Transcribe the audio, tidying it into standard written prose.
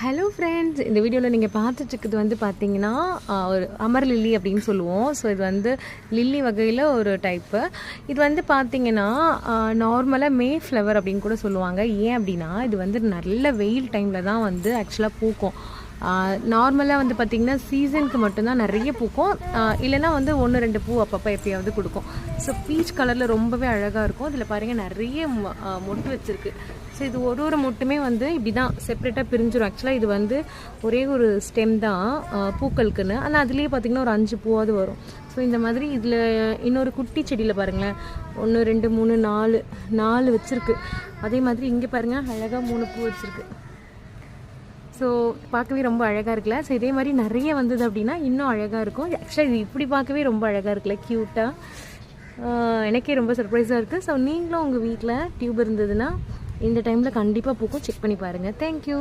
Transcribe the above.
Hello friends, இந்த வீடியோவில் நீங்கள் பார்த்துட்ருக்குது வந்து பார்த்தீங்கன்னா ஒரு அமர் லில்லி அப்படின்னு சொல்லுவோம். ஸோ இது வந்து லில்லி வகையில் ஒரு டைப்பு. இது வந்து பார்த்தீங்கன்னா நார்மலாக மே ஃப்ளவர் அப்படின்னு கூட சொல்லுவாங்க. ஏன் அப்படின்னா இது வந்து நல்ல வெயில் டைமில் தான் வந்து ஆக்சுவலாக பூக்கும். நார்மலாக வந்து பார்த்திங்கன்னா சீசனுக்கு மட்டும்தான் நிறைய பூக்கும், இல்லைனா வந்து 1-2 பூ அப்பப்போ எப்பயாவது கொடுக்கும். ஸோ பீச் கலரில் ரொம்பவே அழகாக இருக்கும். இதில் பாருங்கள் நிறைய மொட்டு வச்சுருக்கு. ஸோ இது ஒரு மொட்டுமே வந்து இப்படி தான் செப்ரேட்டாக பிரிஞ்சிடும். ஆக்சுவலாக இது வந்து ஒரே ஒரு ஸ்டெம் தான் பூக்களுக்குன்னு, ஆனால் அதுலேயே பார்த்திங்கன்னா ஒரு 5 பூவாவது வரும். ஸோ இந்த மாதிரி இதில் இன்னொரு குட்டி செடியில் பாருங்களேன் 1 2 3 4 வச்சுருக்கு. அதே மாதிரி இங்கே பாருங்கள் அழகாக 3 பூ வச்சுருக்கு. ஸோ பார்க்கவே ரொம்ப அழகாக இருக்குல்ல. ஸோ இதே மாதிரி நிறைய வந்தது அப்படின்னா இன்னும் அழகாக இருக்கும். ஆக்சுவலாக இது இப்படி பார்க்கவே ரொம்ப அழகாக இருக்குல்ல, க்யூட்டாக. எனக்கே ரொம்ப சர்ப்ரைஸாக இருக்குது. ஸோ நீங்களும் உங்கள் வீட்டில் டியூப் இருந்ததுன்னா இந்த டைமில் கண்டிப்பாக பூக்கும். செக் பண்ணி பாருங்கள். தேங்க்யூ.